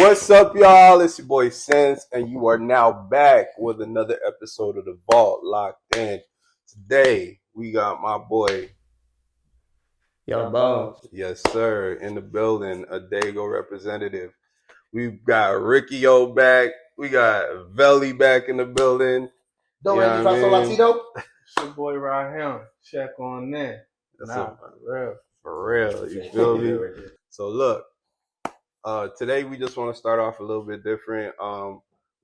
What's up, y'all? It's your boy Sense, and you are now back with another episode of The Vault Locked In. Today, we got my boy, Yo, Bo. Yes, sir, in the building, a Dago representative. We've got Ricky O back. We got Veli back in the building. Don't you know what I mean? It's your boy right here. Check on that. For real. You feel me? So look. Today we just want to start off a little bit different.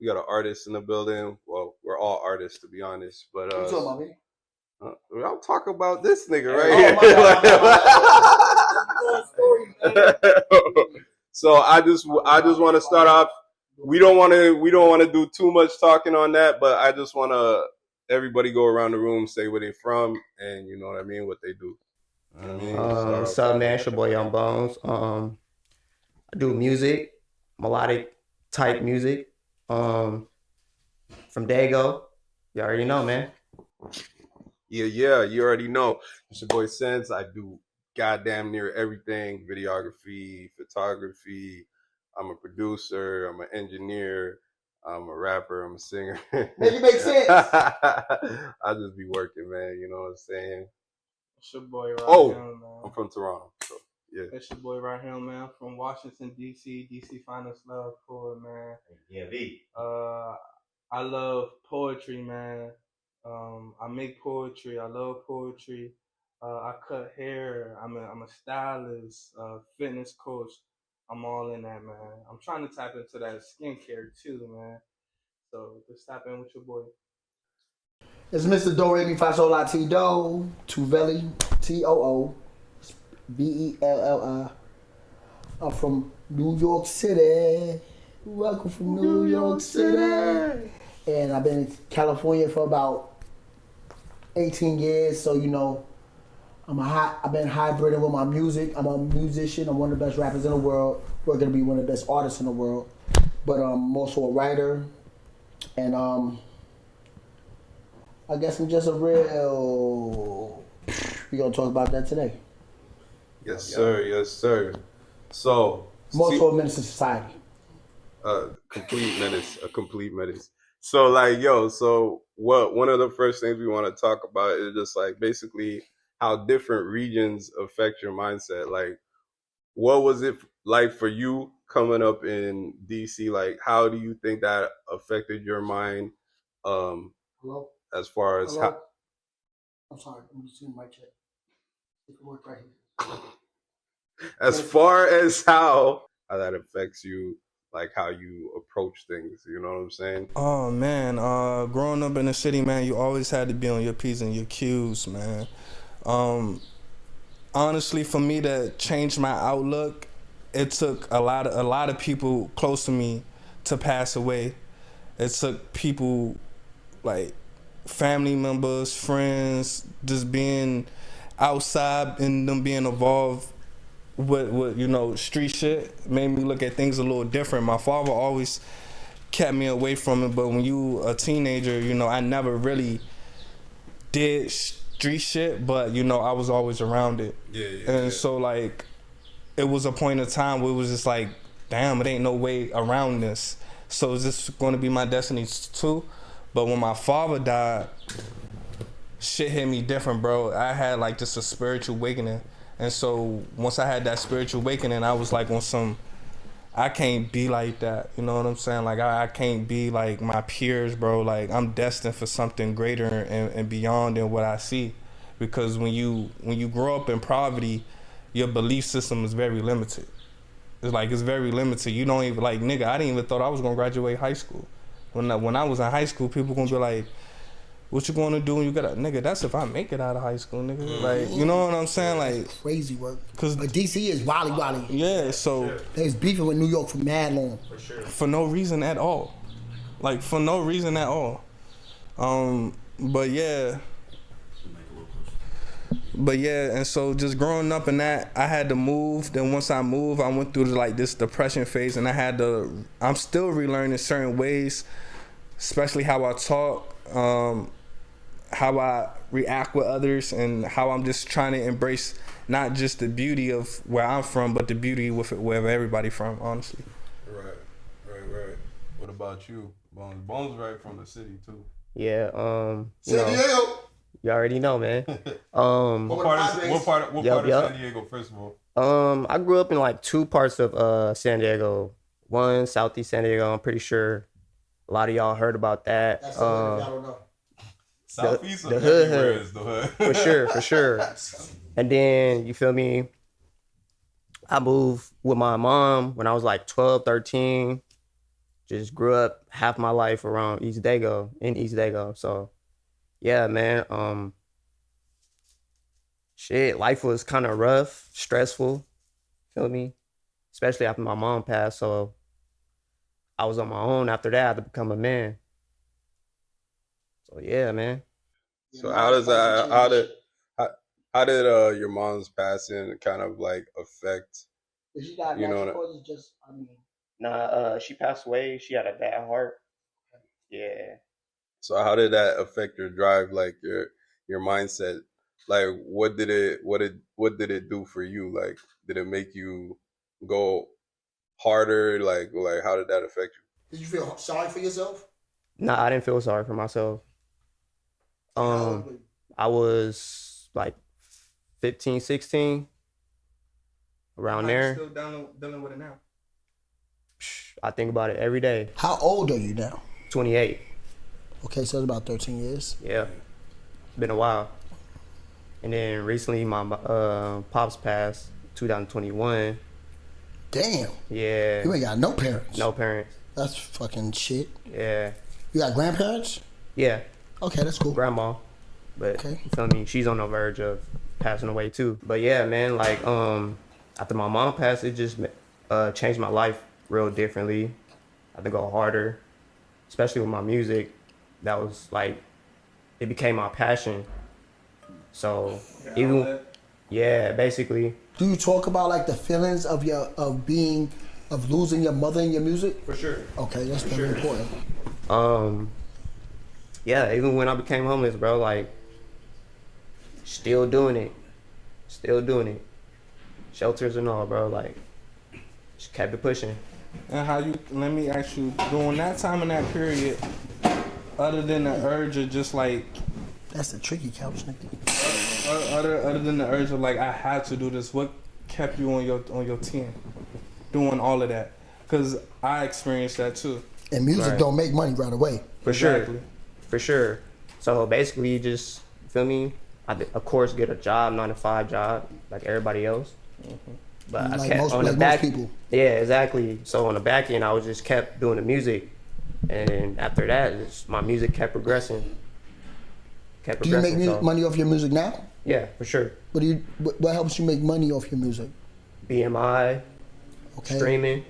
We got an artist in the building. Well, we're all artists to be honest, but what you talking about, me? I'm talking about this nigga right here. So I just want to start off. We don't want to do too much talking on that, but I just want to everybody go around the room, say where they from, and you know what I mean, what they do. You know what I mean? What's up, man? It's your boy Young Bones. I do music, melodic type music. From Dago. You already know, man. Yeah, you already know. It's your boy Sense. I do goddamn near everything: videography, photography. I'm a producer. I'm an engineer. I'm a rapper. I'm a singer. Make it make sense. I just be working, man. You know what I'm saying? It's your boy right here, man. I'm from Toronto. So. Yeah. It's your boy right here, man, from Washington, D.C. D.C. Finest Love for it, man. Yeah, V. I love poetry, man. I make poetry. I love poetry. I cut hair. I'm a stylist, fitness coach. I'm all in that, man. I'm trying to tap into that skincare too, man. So just tap in with your boy. It's Mr. Do Re Mi Fa Sol La Ti Do to Veli Too. Belli. I'm from New York City. Welcome from New York City. And I've been in California for about 18 years. So, you know, I've been hybriding with my music. I'm a musician. I'm one of the best rappers in the world. We're going to be one of the best artists in the world. But I'm also a writer. And I guess I'm just a real... We're going to talk about that today. Yes, sir. Yes, sir. So, most for a menace to society. A complete menace. So, like, one of the first things we want to talk about is just like basically how different regions affect your mindset. Like, what was it like for you coming up in DC? Like, how do you think that affected your mind? Hello? As far as how? I'm sorry, I'm just doing my check. It can work right here. As far as how that affects you, like how you approach things, you know what I'm saying? Oh man, growing up in the city, man, you always had to be on your P's and your Q's, man. Honestly, for me to change my outlook, it took a lot of people close to me to pass away. It took people like family members, friends, just being outside and them being involved with you know, street shit made me look at things a little different. My father always kept me away from it, but when you a teenager, you know, I never really did street shit, but you know, I was always around it. So like it was a point of time where it was just like, damn, it ain't no way around this. So is this going to be my destiny too? But when my father died, shit hit me different, bro. I had like just a spiritual awakening. And so once I had that spiritual awakening, I was like on some, I can't be like that. You know what I'm saying? Like I can't be like my peers, bro. Like I'm destined for something greater and beyond than what I see. Because when you grow up in poverty, your belief system is very limited. It's very limited. You don't even, like, nigga, I didn't even thought I was gonna graduate high school. When I was in high school, people gonna be like, what you gonna do when you get out? Nigga, that's if I make it out of high school, nigga. Like, you know what I'm saying? Like, crazy work. But DC is wally. Yeah, so they was beefing with New York for mad long. For sure. For no reason at all. Like, for no reason at all. But yeah, and so just growing up in that, I had to move. Then once I moved, I went through like this depression phase, and I'm still relearning certain ways, especially how I talk, how I react with others, and how I'm just trying to embrace not just the beauty of where I'm from, but the beauty with where everybody from, honestly. Right. about you, Bones? Bones right from the city too. Yeah, you San know, Diego. you already know, man. What part of Yup. San Diego, first of all? I grew up in like two parts of San Diego. One, Southeast San Diego. I'm pretty sure a lot of y'all heard about that. That's the hood if y'all don't know. Southeast the of hood everywhere hood. is the hood. For sure. And then, you feel me? I moved with my mom when I was like 12, 13. Just grew up half my life around in East Dago. So, yeah, man. Shit, life was kind of rough, stressful. Feel me? Especially after my mom passed. So, I was on my own after that. I had to become a man. So, yeah, man. So how did your mom's passing kind of like affect? If she got You know, natural causes, just I mean. Nah, she passed away. She had a bad heart. Yeah. so how did that affect your drive, like your mindset? Like, what did it do for you? Like, did it make you go harder? Like how did that affect you? Did you feel sorry for yourself? Nah, I didn't feel sorry for myself. How old were you? I was like 15, 16, around there. Still dealing with it now. I think about it every day. How old are you now? 28. Okay, so it's about 13 years. Yeah. It's been a while. And then recently my pops passed 2021. Damn. Yeah. You ain't got no parents. No parents. That's fucking shit. Yeah. You got grandparents? Yeah. Okay, that's cool. Grandma. But Okay. you feel me? She's on the verge of passing away too. But yeah, man, like after my mom passed, it just changed my life real differently. I had to go harder, especially with my music. That was like, it became my passion. So basically. Do you talk about like the feelings of losing your mother in your music? For sure. Okay, that's very important. Yeah, even when I became homeless, bro, like, still doing it. Shelters and all, bro, like, just kept it pushing. And let me ask you, during that time in that period, other than the urge of just like, That's the tricky couch, nigga. other than the urge of like, I had to do this, what kept you on your team doing all of that? Because I experienced that too. And music Right. don't make money right away. For Exactly. sure. So basically, you just, feel me? I did, of course, get a job, 9-to-5 job, like everybody else. But I Like kept most- on the like back. most people. Yeah, exactly. So on the back end, I was just kept doing the music, and after that, my music kept progressing. Do you make so- money off your music now? Yeah, for sure. What helps you make money off your music? BMI, Okay. streaming.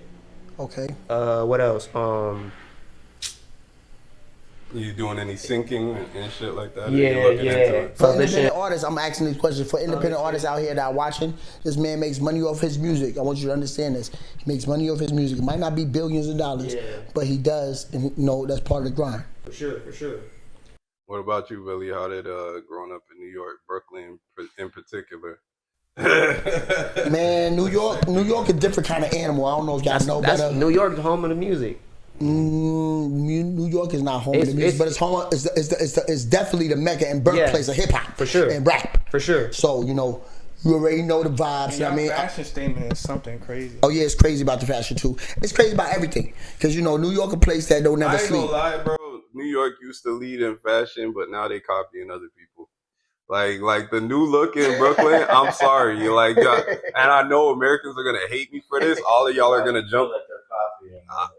Okay. What else? You doing any syncing and shit like that? Are Yeah, you looking into it? For Publishing. independent artists, I'm asking these questions. For independent artists out here that are watching, this man makes money off his music. I want you to understand this. He makes money off his music. It might not be billions of dollars, Yeah. but he does, and that's part of the grind. For sure. What about you, Billy? How did growing up in New York, Brooklyn in particular? Man, New York a different kind of animal. I don't know if y'all know That's better. New York, the home of the music. New York is not home of the music, but it's home. It's definitely the mecca and birthplace of hip hop, For sure. and rap. For sure. So you already know the vibes. You know what I mean? fashion statement is something crazy. Oh yeah, it's crazy about the fashion too. It's crazy about everything because New York a place that don't never I ain't gonna sleep. lie, bro. New York used to lead in fashion, but now they copying other people. Like the new look in Brooklyn. I'm sorry, and I know Americans are gonna hate me for this. All of y'all are gonna jump.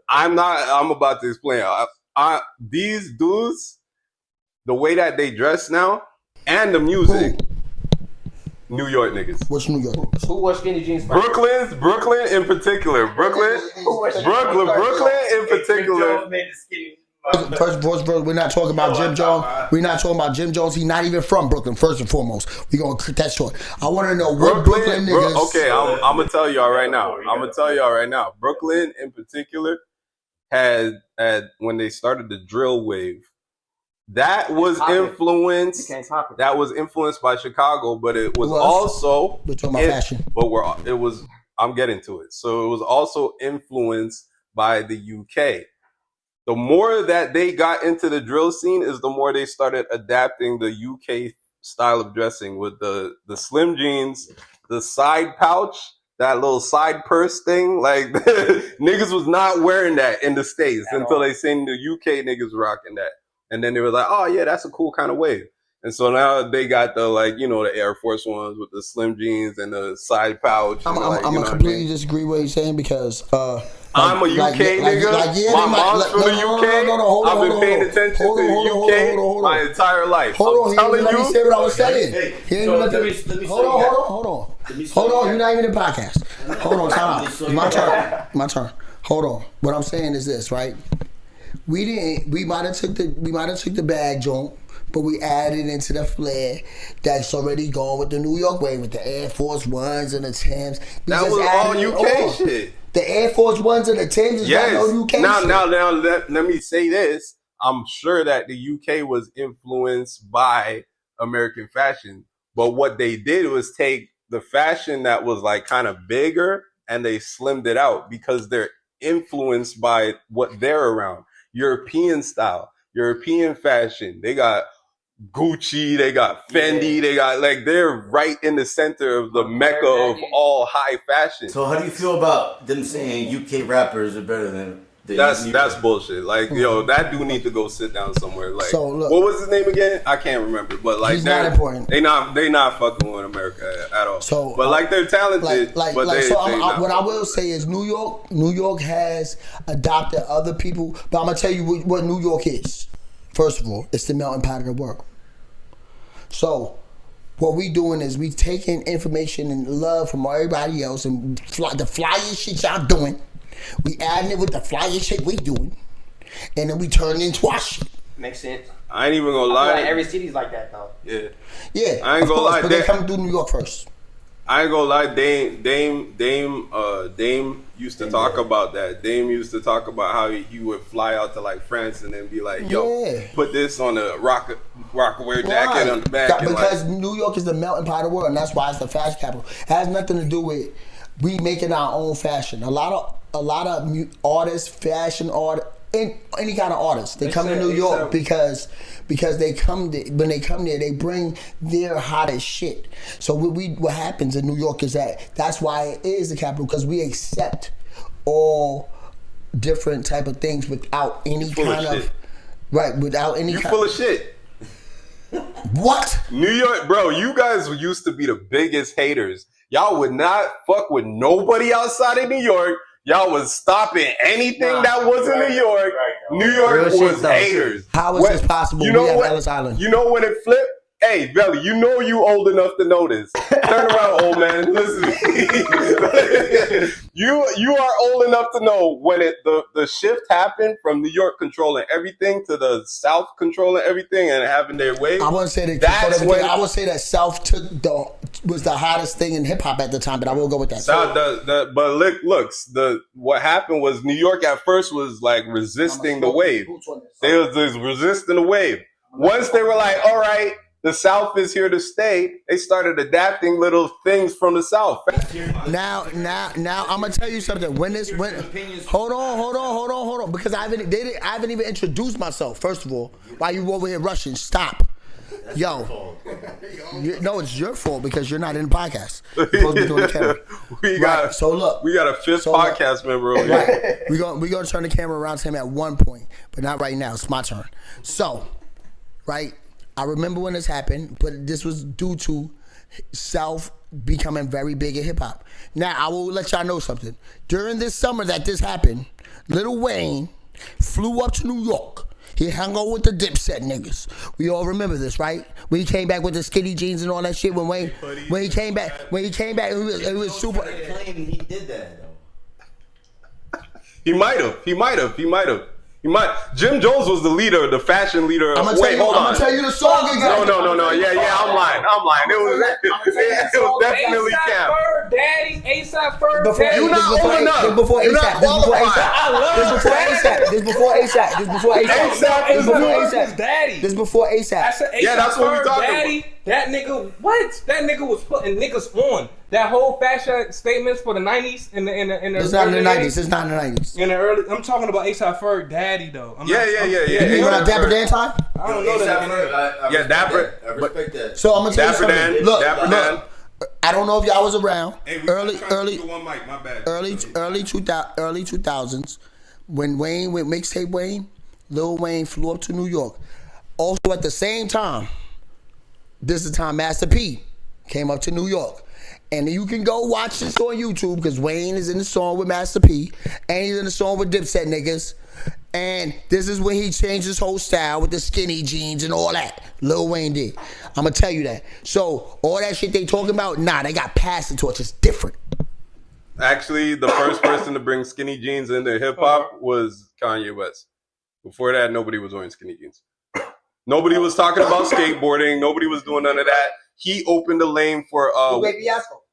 I'm not. I'm about to explain. These dudes, the way that they dress now, and the music. New York niggas. What's New York? Who wore skinny jeans? Brooklyn in particular. Brooklyn in particular. First, we're not talking about Jim Jones. We're not talking about Jim Jones. He's not even from Brooklyn. First and foremost, we gonna cut that short. I want to know what Brooklyn niggas. Okay, I'm gonna tell y'all right now. Brooklyn in particular had when they started the drill wave. That was influenced. That was influenced by Chicago, but it was also. We're talking about fashion. I'm getting to it. So it was also influenced by the UK. the more that they got into the drill scene is the more they started adapting the UK style of dressing with the slim jeans, the side pouch, that little side purse thing. Like niggas was not wearing that in the States until they seen the UK niggas rocking that. And then they were like, oh yeah, that's a cool kind of wave. And so now they got the, like, you know, the Air Force Ones with the slim jeans and the side pouch. I'm gonna completely disagree with what you're saying because I'm a UK nigga. My mom's from the UK. I've been paying attention to the UK my entire life. Hold on, let me say what I was saying. Hold on. You're not even in the podcast. Hold on, time out. My turn. Hold on. What I'm saying is this, right? We might have took the bag joint, but we added into the flair that's already gone with the New York way with the Air Force Ones and the Timbs. That was all UK shit. The Air Force Ones and the Timbs is not no UK shit. Now, let me say this. I'm sure that the UK was influenced by American fashion, but what they did was take the fashion that was like kind of bigger and they slimmed it out because they're influenced by what they're around. European style, European fashion. They got Gucci, they got Fendi, they got, like, they're right in the center of the mecca of all high fashion. So how do you feel about them saying UK rappers are better than that's bullshit. Like, yo, that dude need to go sit down somewhere. Like, so look, what was his name again? I can't remember. But like, he's not important. They not fucking with America at all. So, but like, they're talented. What I will say is New York has adopted other people. But I'm gonna tell you what New York is. First of all, it's the melting pot of the world. So what we doing is we taking information and love from everybody else and the flyest shit y'all doing. We adding it with the flyest shit we doing, and then we turn it into our shit. Makes sense. I ain't even gonna lie. Like every city's like that though. Yeah. I ain't gonna lie. But they come through New York first. I ain't gonna lie. Dame used to talk about that. Dame used to talk about how he would fly out to like France and then be like, "Yo, put this on a Rockaware jacket on the back." Because New York is the melting pot of the world, and that's why it's the fashion capital. It has nothing to do with we making our own fashion. A lot of artists, fashion art, any kind of artists, they come to New York because they come there, when they come there, they bring their hottest shit. So what happens in New York is that's why it is the capital, because we accept all different type of things without any kind of without any. You full of shit. What? New York, bro, you guys used to be the biggest haters. Y'all would not fuck with nobody outside of New York. Y'all was stopping anything that wasn't New York. New York was haters. How is this possible? You know what? Ellis Island. You know when it flipped? Hey, Belly, you know you old enough to know this. Turn around, old man. Listen. You are old enough to know when the shift happened from New York controlling everything to the South controlling everything and having their way. I wouldn't say that. I would say that South was the hottest thing in hip hop at the time, but I will go with that. South, but what happened was New York at first was like resisting the wave. They was just resisting the wave. Once they were like, all right, the South is here to stay, they started adapting little things from the South. Now, I'm gonna tell you something. Hold on, because I haven't even introduced myself. First of all, why you over here rushing? Stop. Yo, no, it's your fault because you're not in the podcast. You're supposed to be doing the camera. We got a fifth podcast member over here. We're gonna turn the camera around to him at one point, but not right now. It's my turn. So, I remember when this happened, but this was due to South becoming very big in hip hop. Now, I will let y'all know something. During this summer that this happened, Lil Wayne flew up to New York. He hung out with the Dipset niggas. We all remember this, right? When he came back with the skinny jeans and all that shit. When he came back, it was super. Claiming he did that though. He might have. Jim Jones was the leader, the fashion leader. I'm gonna tell you the song again. No. Yeah, I'm lying. It was definitely Cam. Daddy, ASAP Ferg. You're not old enough. This before ASAP. This before ASAP. Daddy. This before ASAP. I said ASAP Yeah, that's what we talking Daddy. about. That nigga, what? That nigga was putting niggas on. That whole fashion statements for the 90s in the It's not in the 90s. It's not in the 90s. In the early, I'm talking about A$AP Ferg daddy though. Yeah. You know about Dapper Dan time? I don't know that nigga. Yeah, Dapper. I respect that. So I'm gonna tell you Dapper something. Dan. Look, Dapper Dan. I don't know if y'all was around. Hey, we early one mic. My bad. early 2000s when Wayne with mixtape Wayne, Lil Wayne flew up to New York. Also at the same time, this is the time Master P came up to New York. And you can go watch this on YouTube because Wayne is in the song with Master P and he's in the song with Dipset niggas. And this is when he changed his whole style with the skinny jeans and all that. Lil Wayne did. I'm gonna tell you that. So all that shit they talking about, nah, they got past the torch. It's different. Actually, the first person to bring skinny jeans into hip hop was Kanye West. Before that, nobody was wearing skinny jeans. Nobody was talking about skateboarding. Nobody was doing none of that. He opened the lane for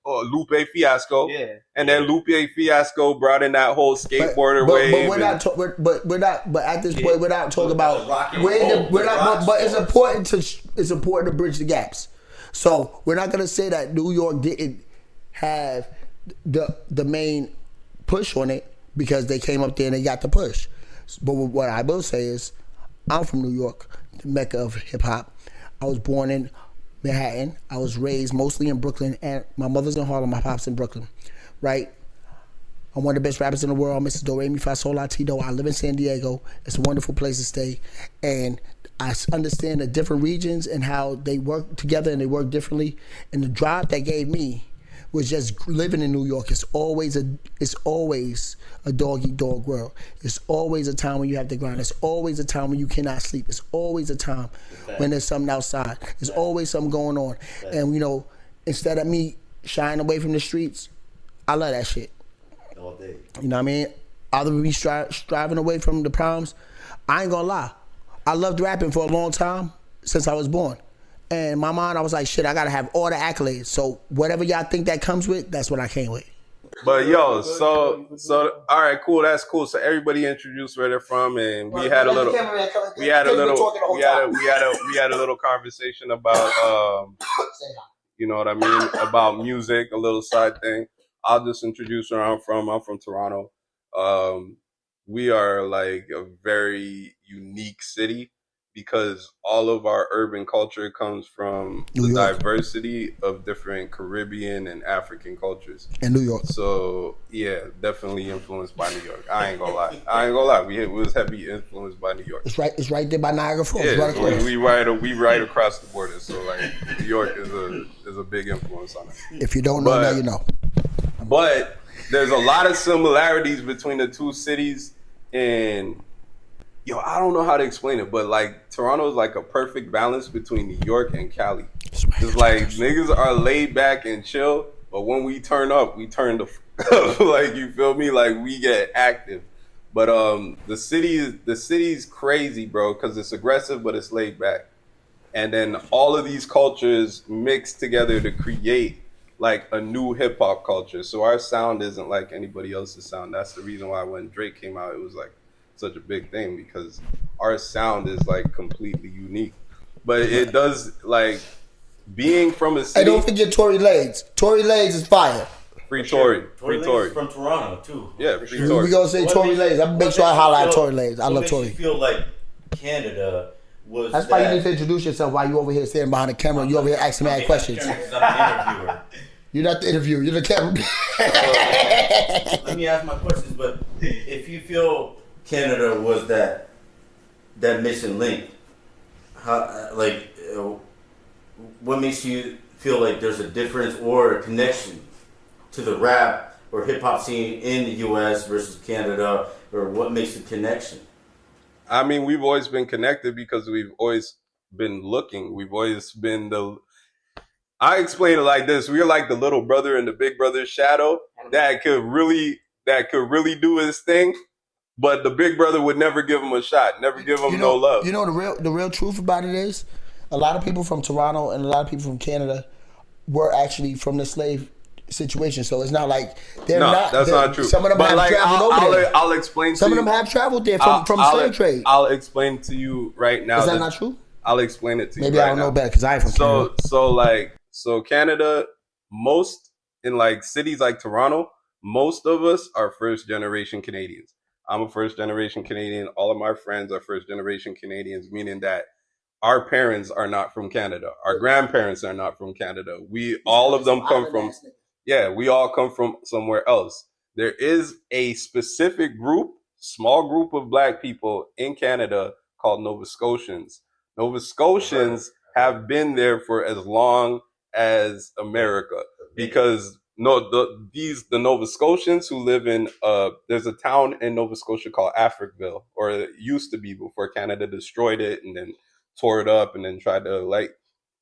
Lupe Fiasco. Yeah. And then Lupe Fiasco brought in that whole skateboarder wave. But we're not. But at this point, we're not talking about. But it's important to bridge the gaps. So we're not gonna say that New York didn't have the main push on it because they came up there and they got the push. But what I will say is, I'm from New York, the mecca of hip hop. I was born in Manhattan. I was raised mostly in Brooklyn, and my mother's in Harlem, my pop's in Brooklyn, right? I'm one of the best rappers in the world, Mr. Do Re Mi Fa Sol La Ti Do. I live in San Diego. It's a wonderful place to stay, and I understand the different regions and how they work together and they work differently. And the drive that gave me was just living in New York. It's always a dog-eat-dog world. It's always a time when you have to grind. It's always a time when you cannot sleep. It's always a time when there's something outside. There's always something going on. And, you know, instead of me shying away from the streets, I love that shit. All day. You know what I mean? Other than me striving away from the problems, I ain't gonna lie. I loved rapping for a long time since I was born. And in my mind, I was like, shit, I gotta have all the accolades. So whatever y'all think that comes with, that's what I came with. But yo, so all right, cool, that's cool. So everybody introduced where they're from, and we had a little conversation about you know what I mean, about music, a little side thing. I'll just introduce where I'm from. I'm from Toronto. We are like a very unique city because all of our urban culture comes from the diversity of different Caribbean and African cultures. In New York. So yeah, definitely influenced by New York. I ain't gonna lie. We was heavy influenced by New York. It's right there by Niagara Falls. Yeah, right we right across the border. So like New York is a big influence on us. If you don't know, now you know. But there's a lot of similarities between the two cities, and yo, I don't know how to explain it, but like Toronto is like a perfect balance between New York and Cali. It's like niggas are laid back and chill, but when we turn up, we turn the like, you feel me? Like we get active. But the city's crazy, bro, because it's aggressive, but it's laid back. And then all of these cultures mix together to create like a new hip hop culture. So our sound isn't like anybody else's sound. That's the reason why when Drake came out, it was like such a big thing, because our sound is like completely unique. But it does, like, being from a city. Hey, don't forget Tory Lanez. Tory Lanez is fire. Free Tory. Free Tory. From Toronto too. Yeah, free Tory. We gonna say Tory Lanez. I'm gonna make sure I holler at Tory Lanez. I love Tory. You feel like Canada was. That's why you need to introduce yourself while you over here standing behind the camera. You over here asking mad questions. I'm the interviewer. You're not the interviewer. You're the camera. Let me ask my questions. But if you feel Canada was that missing link, how what makes you feel like there's a difference or a connection to the rap or hip hop scene in the U.S. versus Canada, or what makes the connection? I mean, we've always been connected because we've always been looking. We've always been I explain it like this: we're like the little brother in the big brother's shadow that could really do his thing, but the big brother would never give him a shot, never give him no love. You know the real truth about it is, a lot of people from Toronto and a lot of people from Canada were actually from the slave situation. So it's not like they're not. That's not true. Some of them have traveled over there. I'll explain. Some of them have traveled there from slave trade. I'll explain to you right now. Is that not true? I'll explain it to you. Maybe right I don't now. know better because I ain't from Canada. So Canada, most in like cities like Toronto, most of us are first generation Canadians. I'm a first generation Canadian. All of my friends are first generation Canadians, meaning that our parents are not from Canada. Our grandparents are not from Canada. All of them come from, we all come from somewhere else. There is a specific group, small group of black people in Canada called Nova Scotians. Nova Scotians have been there for as long as America because the Nova Scotians who live in there's a town in Nova Scotia called Africville, or it used to be before Canada destroyed it and then tore it up and then tried to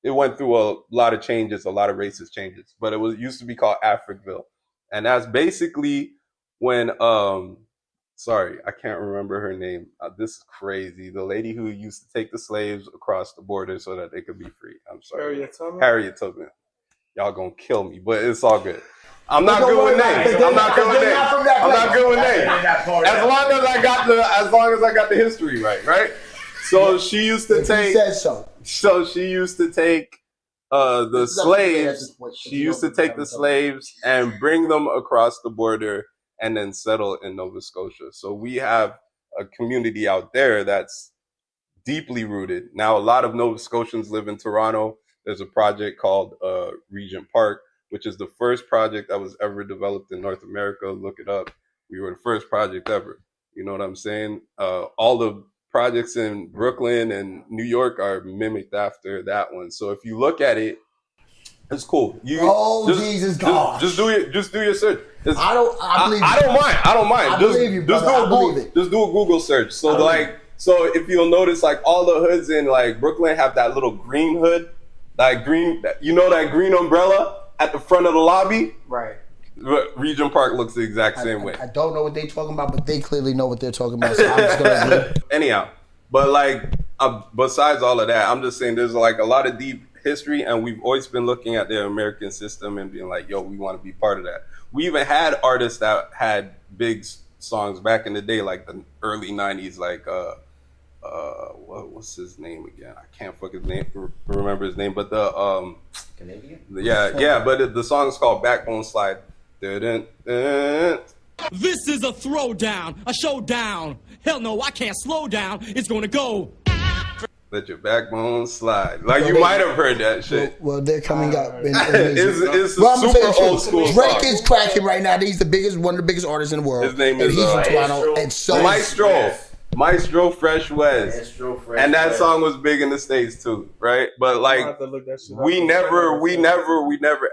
it went through a lot of changes, a lot of racist changes, but it used to be called Africville. And that's basically when sorry, I can't remember her name. This is crazy. The lady who used to take the slaves across the border so that they could be free. I'm sorry. Harriet Tubman. Y'all gonna kill me, but it's all good. I'm not good with names. I'm not good with names. As long as I got the history right? So she used to take. So she used to take the slaves. She used to take the slaves and bring them across the border and then settle in Nova Scotia. So we have a community out there that's deeply rooted. Now, a lot of Nova Scotians live in Toronto. There's a project called Regent Park, which is the first project that was ever developed in North America. Look it up. We were the first project ever. You know what I'm saying? All the projects in Brooklyn and New York are mimicked after that one. So if you look at it, it's cool. Jesus God! Just do your search. I don't mind. I believe you, brother. Just do a Google search. So so if you'll notice, like all the hoods in like Brooklyn have that little green hood, that green umbrella at the front of the lobby. Right. Regent Park looks the exact same way. I don't know what they're talking about, but they clearly know what they're talking about. So I'm just gonna anyhow, but like besides all of that, I'm just saying there's like a lot of deep history, and we've always been looking at the American system and being like, yo, we want to be part of that. We even had artists that had big songs back in the day, like the early 90s, like what's his name again? I can't remember his name, but the Canadian? But the song is called Backbone Slide. This is a throwdown, a showdown. Hell no, I can't slow down. It's gonna go. Let your backbone slide. Like you might have heard that shit. Well, they're coming up. It's super old school. Drake is cracking right now. He's one of the biggest artists in the world. His name is he's from Toronto. And so Maestro Fresh West. And that song was big in the States too, right? But like we never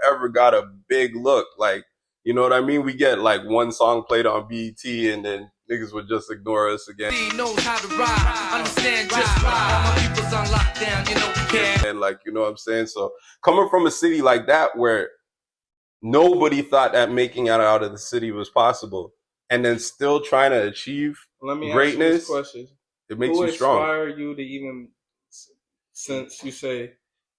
ever got a big look. Like, you know what I mean? We get like one song played on BET and then niggas would just ignore us again. He knows how to ride, understand just why. All my people's on lockdown, you know we can. And like, you know what I'm saying? So coming from a city like that where nobody thought that making it out of the city was possible, and then still trying to achieve greatness, ask you this question. It makes you strong. Who inspired you to even, since you say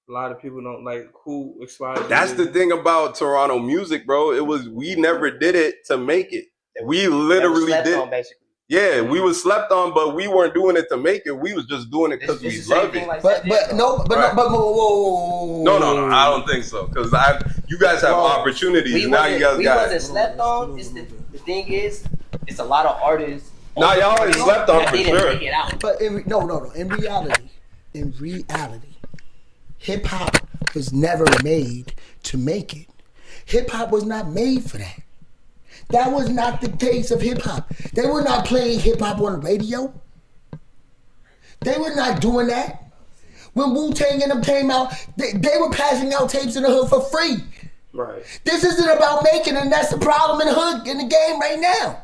a lot of people don't like, who inspired you? That's the thing about Toronto music, bro. We never did it to make it. We literally did. Basically. Yeah, we was slept on, but we weren't doing it to make it. We was just doing it because we love it. But whoa. No, I don't think so. Because you guys have opportunities. Now you guys got. We wasn't slept on. The thing is, it's a lot of artists. Nah, y'all ain't slept on for sure. But no. In reality, hip hop was never made to make it. Hip hop was not made for that. That was not the case of hip hop. They were not playing hip hop on the radio. They were not doing that. When Wu-Tang and them came out, they were passing out tapes in the hood for free. Right. This isn't about making, and that's the problem in the hood, in the game right now.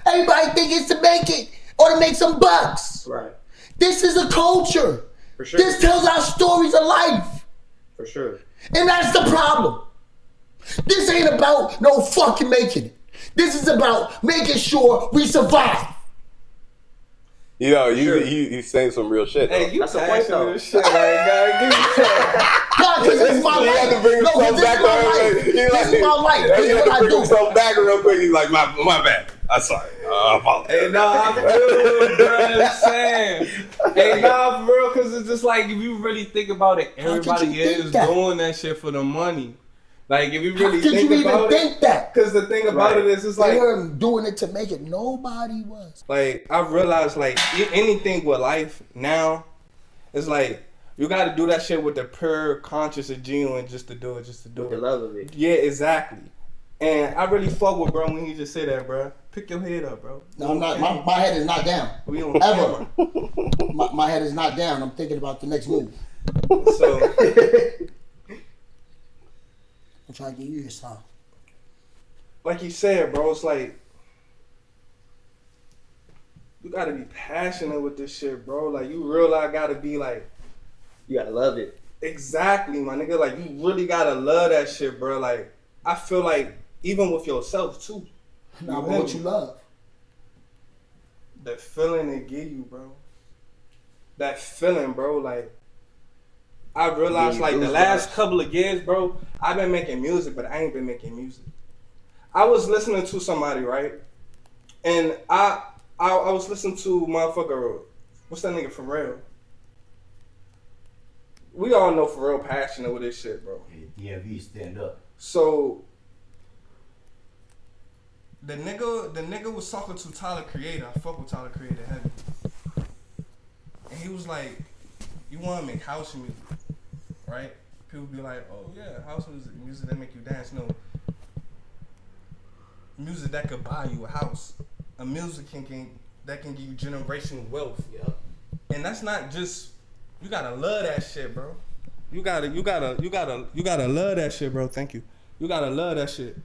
Everybody think it's to make it or to make some bucks. Right. This is a culture. For sure. This tells our stories of life. For sure. And that's the problem. This ain't about no fucking making it. This is about making sure we survive. Yo, he's saying some real shit. Hey, you That's the point though. shit right now. Give me shit. No, because this is my life. He had to bring himself back. This is my life. This is what I do. Bring himself back real quick. He's like, my bad. I'm sorry. I apologize. Hey, nah, I feel, bro. I'm saying. Hey, nah, for real, because it's just like, if you really think about it, How could everybody you think is that? doing that shit for the money. Like, if you How really could think you even about it. think that? Because the thing about it is, it's They like, weren't doing it to make it. Nobody was. Like, I realized, like, anything with life now, it's like, you got to do that shit with the pure conscious and genuine just to do it, With the love of it. Yeah, exactly. And I really fuck with bro when he just say that, bro. Pick your head up, bro. No, I'm not. My head is not down. We on Ever. camera. My head is not down. I'm thinking about the next move. So, I'm trying to get you your song. like you said, bro, it's like, you got to be passionate with this shit, bro. Like, you realize got to be like, You gotta love it. exactly, my nigga. Like, you really got to love that shit, bro. Like, I feel like, even with yourself, too. Now, but what you love? That feeling they give you, bro. That feeling, bro. Like, I realized, like, the last couple of years, bro, I've been making music, but I ain't been making music. I was listening to somebody, right? And I was listening to motherfucker, what's that nigga Pharrell? We all know Pharrell passionate with this shit, bro. Hey, DMV, stand up. So the nigga was talking to Tyler Creator. I fuck with Tyler Creator heavy. And he was like, you wanna make house music, right? People be like, oh yeah, house music that make you dance. No. Music that could buy you a house. A music that can give you generational wealth. Yep. And that's not just, you gotta love that shit, bro. You gotta love that shit, bro. Thank you. You gotta love that shit.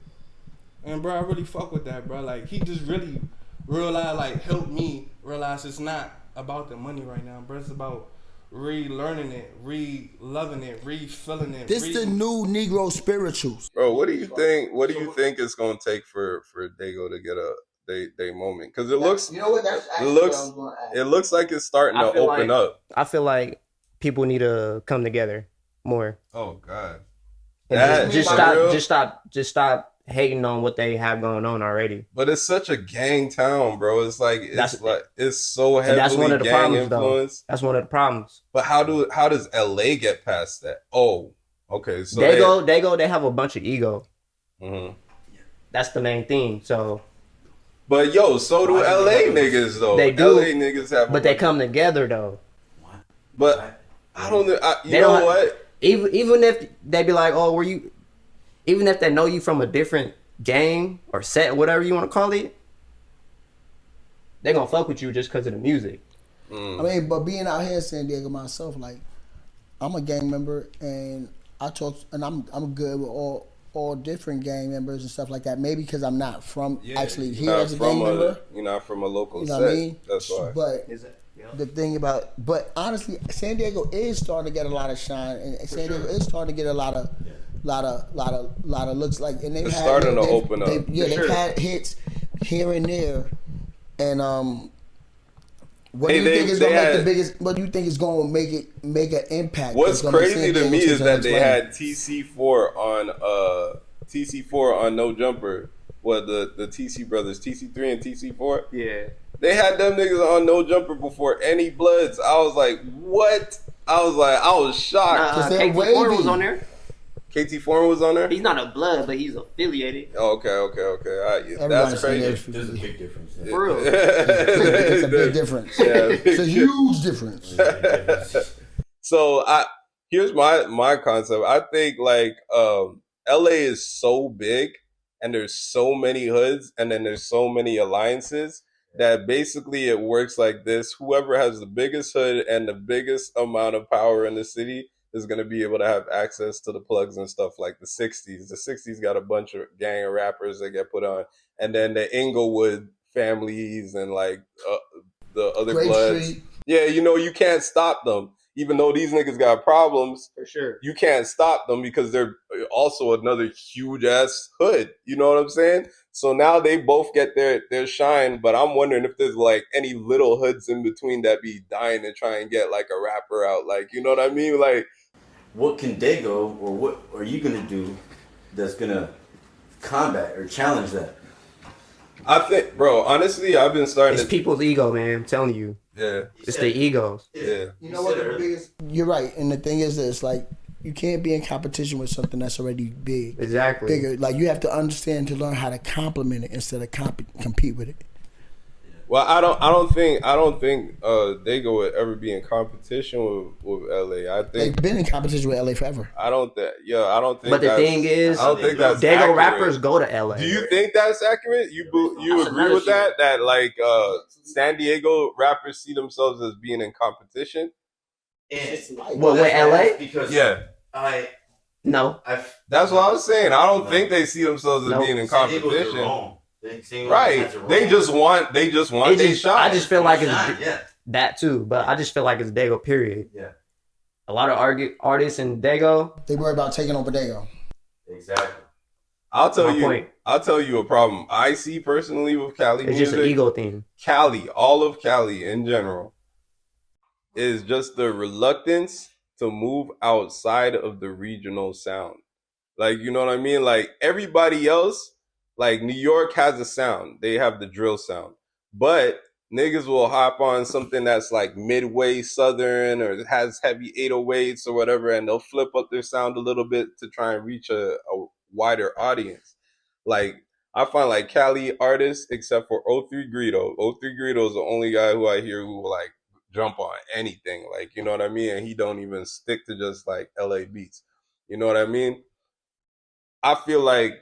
And bro, I really fuck with that, bro. Like, he just really realized, like, helped me realize it's not about the money right now, bro. It's about relearning it, re-loving it, re-feeling it. This the new Negro spirituals. Bro, what do you think? What do you think it's gonna take for Dago to get they moment? Because it looks, You know what? That's it actually what I looks, was going to ask. it looks like it's starting I to feel open like- up. I feel like people need to come together more. Oh God, And That- just for real? stop hating on what they have going on already. but it's such a gang town, bro. It's like it's so And heavily that's one of the gang problems, though. influence. That's one of the problems. But how does LA get past that? Oh, okay. So They have a bunch of ego. Mhm. That's the main thing. So, But yo, so do LA niggas though. They do. LA niggas have, but they come together though. But I don't know. You They know don't- what? Even if they be like, oh, even if they know you from a different gang or set, whatever you want to call it, they gonna fuck with you just because of the music. I mean, but being out here in San Diego myself, like, I'm a gang member and I talk, and I'm good with all different gang members and stuff like that. Maybe because I'm not from actually here as a gang member. You're not from a local You know set. what I mean? That's why. But the thing about, but honestly, San Diego is starting to get a lot of shine, and San Diego is starting to get a lot of looks like, and they've It's had, starting to they've- open up. they've had hits here and there, and what Hey, do you think is they gonna make the had- biggest? What do you think is gonna make an impact? What's that's gonna make crazy San to Diego me is the that next they level? had TC4 on No Jumper. What the TC brothers, TC3 and TC4? Yeah. They had them niggas on No Jumper before any Bloods. I was like, what? I was shocked. they're KT4 was wavy. on there. KT4 was on there? He's not a blood, but he's affiliated. Oh, okay. All right, yeah, Everybody's that's saying crazy. There's a big difference. Yeah. For real. It's a big difference. Yeah, It's a huge difference. So here's my concept. I think like LA is so big and there's so many hoods and then there's so many alliances that basically it works like this. Whoever has the biggest hood and the biggest amount of power in the city is going to be able to have access to the plugs and stuff like the 60s. The 60s got a bunch of gang of rappers that get put on. And then the Inglewood families and like the other Grape Bloods. Street. Yeah, you can't stop them. Even though these niggas got problems, For sure. you can't stop them because they're also another huge ass hood. You know what I'm saying? So now they both get their shine, but I'm wondering if there's like any little hoods in between that be dying to try and get like a rapper out. Like, you know what I mean? Like, What can Dago or what are you gonna do that's gonna combat or challenge that? I think, bro. Honestly, I've been starting It's to. people's ego, man. I'm telling you, Yeah, it's their egos. yeah. You know what the biggest? You're right, and the thing is this: like, you can't be in competition with something that's already big, Exactly. bigger. Like, you have to understand to learn how to complement it instead of compete with it. Well, I don't think Dago would ever be in competition with LA. I They've think been in competition with LA forever. I don't think But the thing is, I don't think that's Dago accurate. rappers go to LA. Do you think that's accurate? You That's agree another with shit. that? That like San Diego rappers see themselves as being in competition? Well, with LA? Because Yeah, No. that's what I was saying. I don't think they see themselves as Nope. being in San Diego's competition. wrong. Right? They just want they shot. I just feel like it's yeah. that too, but I just feel like it's Dago. Period. Yeah. A lot of artists in Dago. They worry about taking over Dago. Exactly. I'll tell My you. point. I'll tell you a problem I see personally with Cali It's music. just an ego thing. Cali, all of Cali in general, is just the reluctance to move outside of the regional sound. Like, you know what I mean? Like, everybody else, like, New York has a sound. They have the drill sound. But niggas will hop on something that's like midway southern or has heavy 808s or whatever, and they'll flip up their sound a little bit to try and reach a wider audience. Like, I find like Cali artists, except for O3 Greedo. O3 Greedo is the only guy who I hear who will like jump on anything. Like, you know what I mean? And he don't even stick to just like LA beats. You know what I mean? I feel like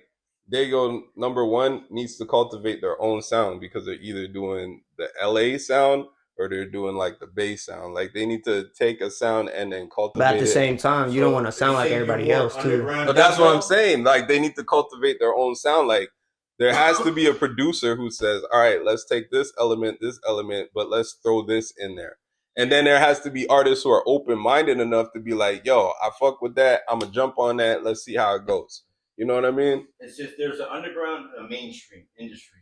Dago number one needs to cultivate their own sound because they're either doing the LA sound or they're doing like the Bay sound. Like, they need to take a sound and then cultivate But at the it. same time, you don't want to sound like everybody else too. But that's what I'm saying. Like, they need to cultivate their own sound. Like, there has to be a producer who says, all right, let's take this element, but let's throw this in there. And then there has to be artists who are open-minded enough to be like, yo, I fuck with that. I'm going to jump on that. Let's see how it goes. You know what I mean? It's just there's an underground and a mainstream industry.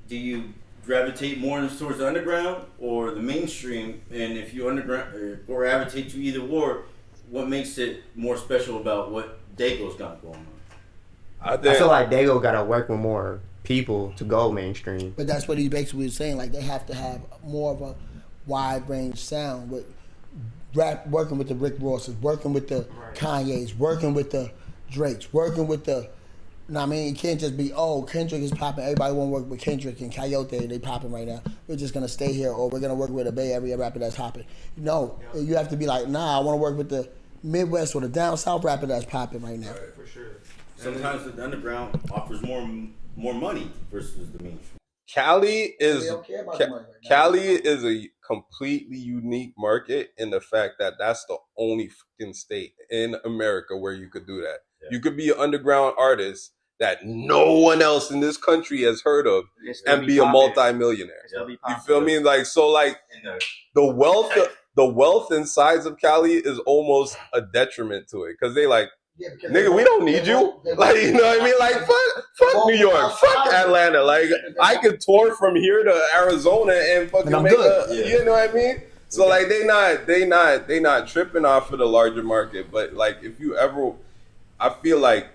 Do you gravitate more towards the underground or the mainstream? And if you underground or gravitate to either or, what makes it more special about what Dago's got going on? I feel like Dago got to work with more people to go mainstream. But that's what he basically was saying. Like, they have to have more of a wide range sound with rap, working with the Rick Rosses, working with the Kanye's, working with the Drakes, working with the. You know what I mean? It can't just be, oh, Kendrick is popping. Everybody want to work with Kendrick and Coyote. They popping right now. We're just gonna stay here, or we're gonna work with a Bay Area rapper that's popping. No, you have to be like, nah, I want to work with the Midwest or the down south rapper that's popping right now. Right, for sure. Sometimes the underground offers more money versus the mainstream. Cali is They don't care about the money right now. Cali is a completely unique market in the fact that that's the only fucking state in America where you could do that. Yeah. You could be an underground artist that no one else in this country has heard of and be a multi-millionaire. You feel me? Like, so like the wealth and size of Cali is almost a detriment to it because they like, nigga, we don't need you. Like, you know what I mean? Like, fuck New York, fuck Atlanta. Like, I could tour from here to Arizona and fucking make you know what I mean? So like, they not tripping off of the larger market. But like, if you ever, I feel like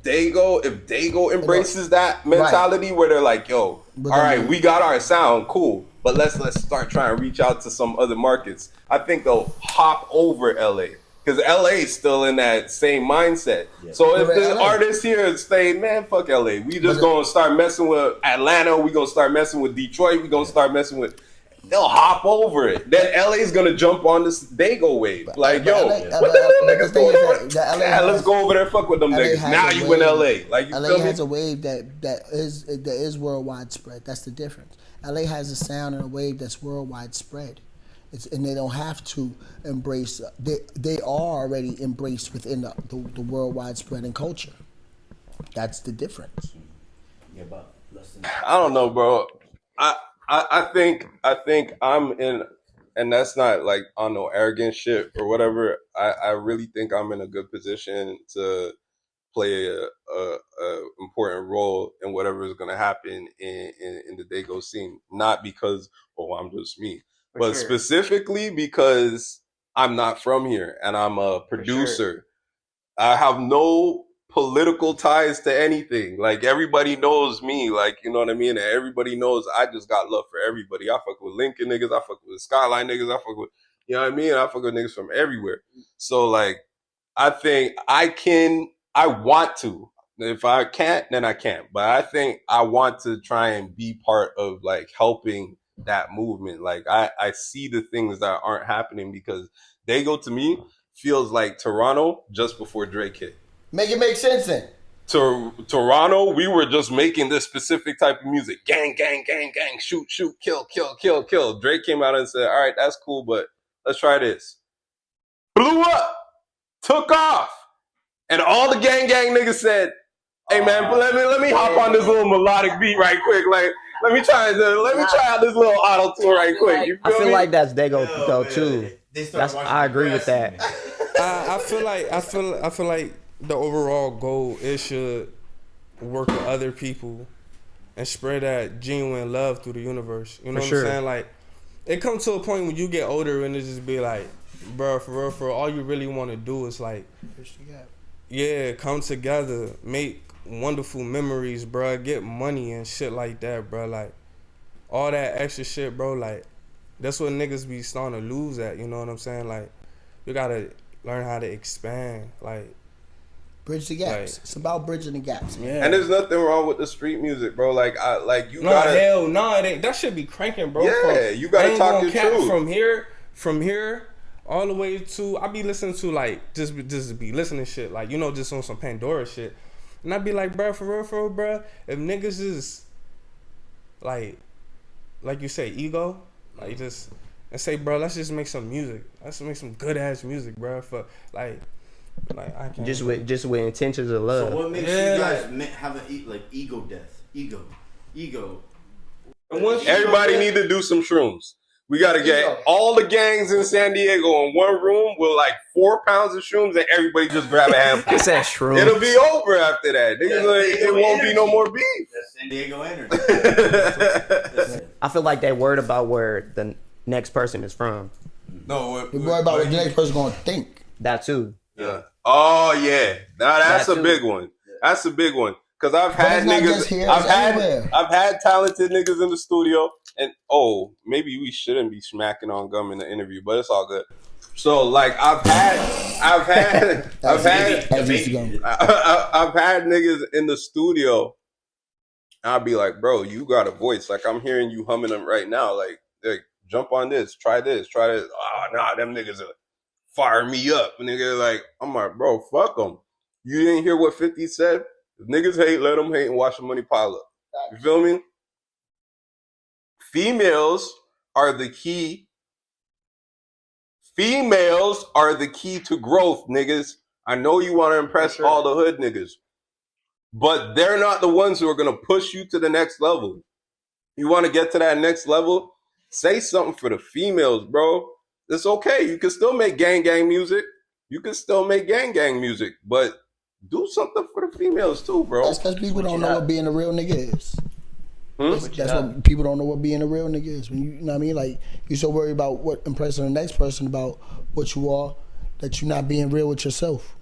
if Dago embraces that mentality where they're like, yo, all right, we got our sound, cool, but let's start trying to reach out to some other markets. I think they'll hop over LA. Because LA is still in that same mindset. Yeah. So if the artists here say, man, fuck LA. We just going to start messing with Atlanta. We going to start messing with Detroit. We going to start messing with... They'll hop over it. Then LA is going to jump on this Dago wave. Like, yo, what the little niggas going on? Yeah, let's go over there and fuck with them niggas. Now you in LA. Like, you LA feel me? has a wave that is worldwide spread. That's the difference. LA has a sound and a wave that's worldwide spread. And they don't have to embrace. They are already embraced within the worldwide spread and culture. That's the difference. Yeah, but listen. I don't know, bro. I think I'm in, and that's not like on no arrogant shit or whatever. I really think I'm in a good position to play a important role in whatever is going to happen in the Dago scene. Not because, I'm just me. But specifically because I'm not from here and I'm a producer. I have no political ties to anything. Like everybody knows me, like you know what I mean, and everybody knows I just got love for everybody. I fuck with Lincoln niggas, I fuck with Skyline niggas, I fuck with you know what I mean. I fuck with niggas from everywhere. So like, I think I want to. If I can't, then I can't. But I think I want to try and be part of like helping that movement. Like I see the things that aren't happening because they go to me feels like Toronto just before Drake hit. Make it make sense then. Toronto, we were just making this specific type of music. Gang, gang, gang, gang, shoot, shoot, kill, kill, kill, kill. Drake came out and said, all right, that's cool, but let's try this. Blew up, took off. And all the gang gang niggas said, hey man, let me hop on this little melodic beat right quick. Like, let me try out this little auto tune right quick. You feel I feel me? like that's Dago though too. I agree with that. I feel like the overall goal is should work with other people and spread that genuine love through the universe. You know what I'm saying? Like, it comes to a point when you get older and it just be like, bro, for real, all you really want to do is like, yeah, come together, make wonderful memories, bro, get money and shit like that, bro. Like, all that extra shit, bro, like, that's what niggas be starting to lose at, you know what I'm saying? Like, you gotta learn how to expand, like, bridge the gaps. It's about bridging the gaps, man. yeah. And there's nothing wrong with the street music, bro. Like, you no, gotta. hell no, it ain't. That should be cranking, bro. Yeah, you gotta talk your truth. From here, all the way to, I be listening to, like, just be listening to shit, like, you know, just on some Pandora shit. And I be like, bro, for real, bro, if niggas is, like you say, ego, like, just, and say, bro, let's just make some music. Let's make some good-ass music, bro, for, like I can't. Just with intentions of love. So what makes you guys have an ego death? Ego. And once Everybody need to do some shrooms. We gotta get all the gangs in San Diego in one room with like 4 pounds of shrooms, and everybody just grab a handful. It's that shroom. It'll be over after that. Niggas, like, it won't be no more beef. That's San Diego energy. I feel like they worried about where the next person is from. No, You're worried about what the next person's gonna think. That too. Yeah. Oh yeah. Now that's That a too. big one. That's a big one. Cause I've had it's not niggas. just here, it's everywhere. I've had talented niggas in the studio, and maybe we shouldn't be smacking on gum in the interview, but it's all good. So like I've had niggas in the studio. I'll be like, bro, you got a voice. Like I'm hearing you humming them right now. Like jump on this, try this. Oh nah, them niggas are fire me up. And nigga like, I'm like, bro, fuck them. You didn't hear what 50 said? If niggas hate, let them hate and watch the money pile up. You feel me? Females are the key. Females are the key to growth, niggas. I know you want to impress all the hood niggas, but they're not the ones who are going to push you to the next level. You want to get to that next level? Say something for the females, bro. It's okay. You can still make gang music. But do something for the females too, bro. That's because people don't know what being a real nigga is. That's what people don't know what being a real nigga is. When you know what I mean? Like, you're so worried about what impressing the next person about what you are that you're not being real with yourself.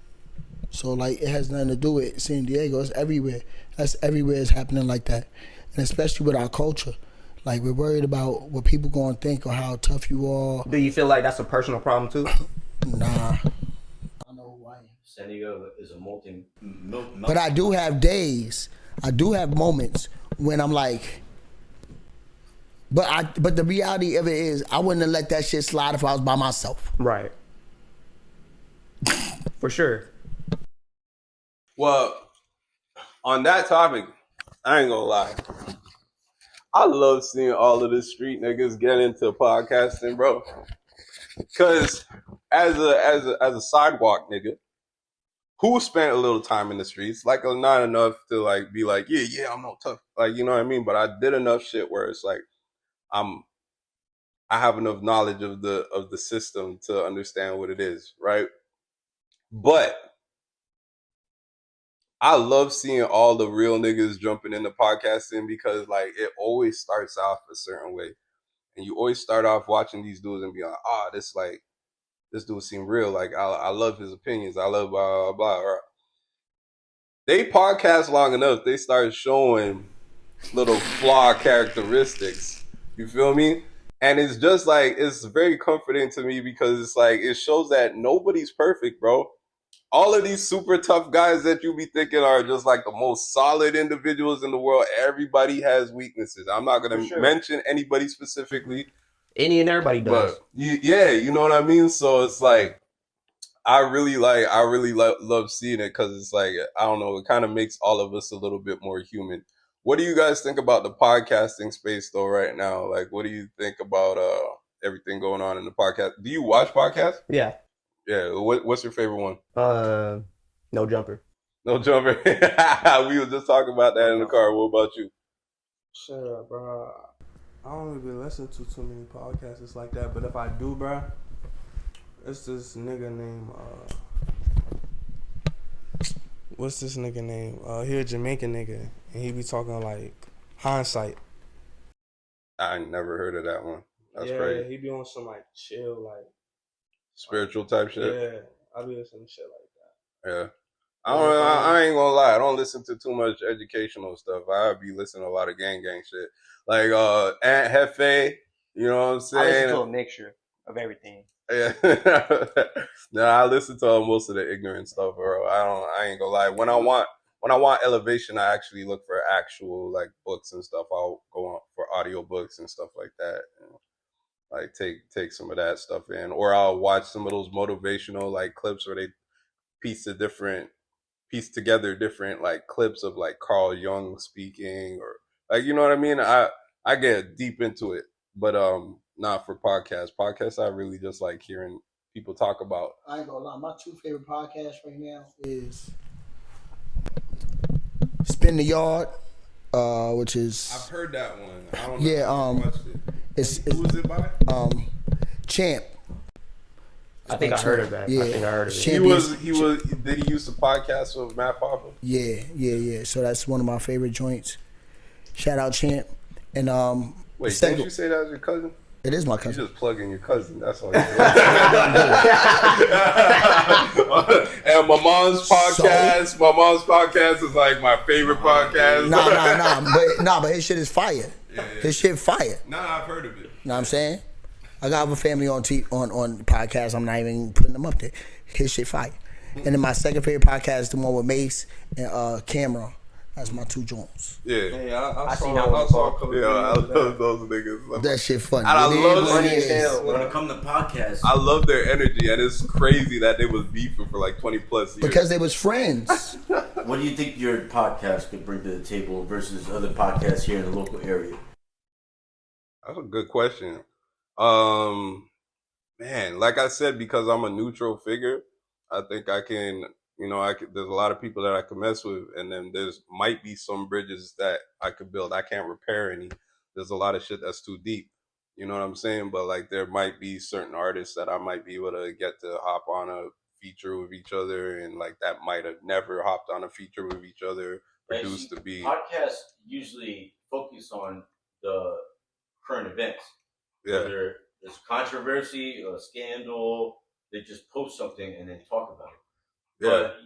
So, like, it has nothing to do with San Diego. It's everywhere. That's everywhere is happening like that. And especially with our culture. Like, we're worried about what people going to think or how tough you are. Do you feel like that's a personal problem too? Nah. San Diego is a But I do have days, I do have moments when I'm like, but the reality of it is I wouldn't have let that shit slide if I was by myself. Right. For sure. Well, on that topic, I ain't gonna lie. I love seeing all of the street niggas get into podcasting, bro. Cause as a sidewalk nigga, who spent a little time in the streets, like not enough to like be like, yeah, I'm no tough, like you know what I mean. But I did enough shit where it's like, I have enough knowledge of the system to understand what it is, right? But I love seeing all the real niggas jumping into podcasting because like it always starts off a certain way, and you always start off watching these dudes and be like, this dude seem real. Like I love his opinions. I love blah blah blah. they podcast long enough, they start showing little flaw characteristics. You feel me? And it's just like it's very comforting to me because it's like it shows that nobody's perfect, bro. All of these super tough guys that you be thinking are just like the most solid individuals in the world. Everybody has weaknesses. I'm not gonna mention anybody specifically, Any and everybody does. but yeah, you know what I mean. So it's like I really love seeing it because it's like I don't know, it kind of makes all of us a little bit more human. What do you guys think about the podcasting space though right now? Like, what do you think about everything going on in the podcast? Do you watch podcasts? Yeah. Yeah. What's your favorite one? No Jumper. No Jumper. We were just talking about that in the car. What about you? Shut up, bro. I don't really listen to too many podcasts like that, but if I do, bro, it's this nigga named what's this nigga name? He a Jamaican nigga, and he be talking like hindsight. I never heard of that one. That's yeah, crazy. he be on some like chill, like spiritual type shit. Yeah, I be listening to shit like that. Yeah. I ain't gonna lie. I don't listen to too much educational stuff. I be listening to a lot of gang shit. Like Aunt Hefe, you know what I'm saying? I listen to a mixture of everything. Yeah. No, I listen to most of the ignorant stuff, bro. I ain't gonna lie. When I want elevation, I actually look for actual like books and stuff. I'll go on for audio books and stuff like that. And, like take some of that stuff in. Or I'll watch some of those motivational like clips where they piece together different like clips of like Carl Jung speaking or like, you know what I mean? I get deep into it, but not for podcasts. Podcasts I really just like hearing people talk about. I ain't gonna lie, my two favorite podcasts right now is Spin the Yard, which is I've heard that one. I don't know. Yeah, it's who is it by? Champ. I think I heard of that. Yeah. I think I heard of it. He was did he use the podcast with Matt Papa? Yeah. So that's one of my favorite joints. Shout out Champ. And wait, didn't you say that was your cousin? It is my cousin. You just plugging your cousin. That's all. And my mom's podcast is like my favorite podcast. But his shit is fire. Yeah. His shit fire. Nah, I've heard of it. You know what I'm saying? I got a family on podcasts. I'm not even putting them up there. His shit fire. And then my second favorite podcast is the one with Mace and Cameron. That's my two joints. Yeah. I seen that one before. I love those niggas. That shit funny. And I love Funny as hell. When it comes to podcasts, I love their energy, and it's crazy that they was beefing for like 20 plus years. Because they was friends. what do you think your podcast could bring to the table versus other podcasts here in the local area? That's a good question. Man, like I said, because I'm a neutral figure, I think I can. There's a lot of people that I can mess with, and then there's might be some bridges that I could build. I can't repair any. There's a lot of shit that's too deep. You know what I'm saying? But like, there might be certain artists that I might be able to get to hop on a feature with each other, and like that might have never hopped on a feature with each other. Produced to be podcasts usually focus on the current events. Yeah. Whether there's controversy, a scandal, they just post something and then talk about it. Yeah. But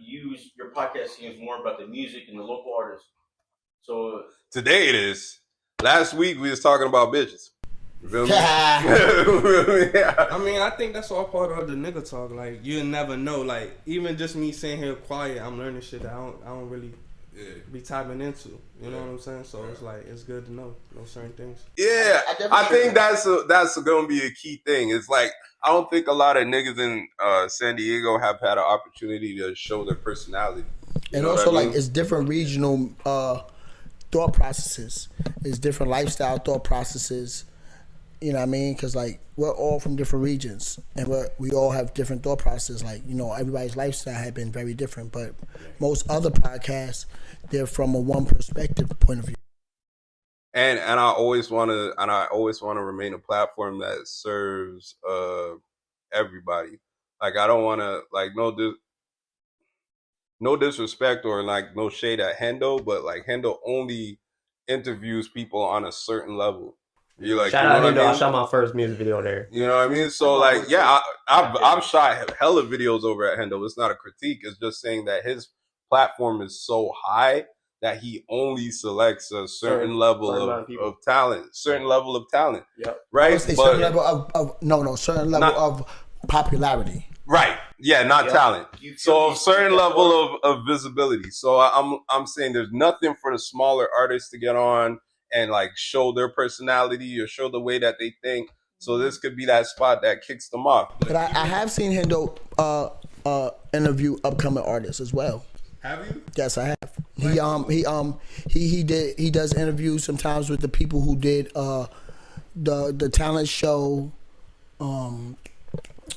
your podcast seems more about the music and the local artists. So today it is. Last week we was talking about bitches. You feel me? Yeah. I mean, I think that's all part of the nigga talk. Like, you never know. Like, even just me sitting here quiet, I'm learning shit that I don't really be tapping into. You know what I'm saying? So it's like, it's good to know certain things. Yeah, I think that's gonna be a key thing. It's like, I don't think a lot of niggas in San Diego have had an opportunity to show their personality. And also, like, it's different regional thought processes. It's different lifestyle thought processes. You know what I mean? Because, like, we're all from different regions. And we all have different thought processes. Like, everybody's lifestyle had been very different. But most other podcasts, they're from a one perspective point of view. And I always want to remain a platform that serves everybody. Like, I don't want to, like, no disrespect or like no shade at Hendo, but like Hendo only interviews people on a certain level. You like, shout out Hendo. I shot my first music video there. You know what I mean? So like, yeah, I've shot hella videos over at Hendo. It's not a critique. It's just saying that his platform is so high that he only selects a certain level of talent, certain level of talent. Yep. Right? But certain level of certain level of popularity. Right. Yeah, not talent. So a certain level of visibility. So I'm saying there's nothing for the smaller artists to get on and like show their personality or show the way that they think. So this could be that spot that kicks them off. But I have seen Hendo interview upcoming artists as well. Have you? Yes, I have. He does interviews sometimes with the people who did the talent show.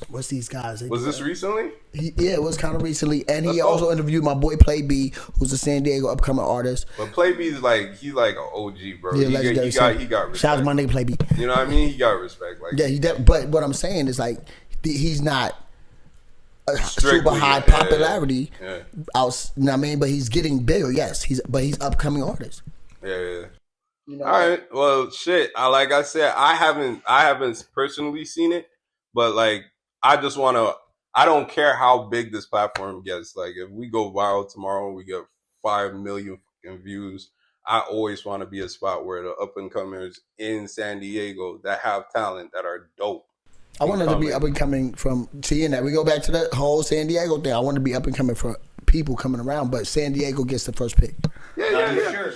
What's these guys? Was this recently? Yeah, it was kind of recently, and he also interviewed my boy Play B, who's a San Diego upcoming artist. But Play B's like he's like an OG, bro. Yeah, he got respect. Shout out to my nigga Play B. You know what I mean? He got respect. Like But what I'm saying is like he's not a super high popularity. Yeah. Out, you know what I mean? But he's getting bigger. Yes, he's upcoming artist. Yeah. You know, all right. Well, shit. Like I said, I haven't personally seen it, but like I just want to. I don't care how big this platform gets. Like if we go viral tomorrow and we get 5 million views, I always want to be a spot where the up and comers in San Diego that have talent that are dope. I wanted to be up and coming from seeing that. We go back to that whole San Diego thing. I want to be up and coming for people coming around, but San Diego gets the first pick. Yeah, for sure.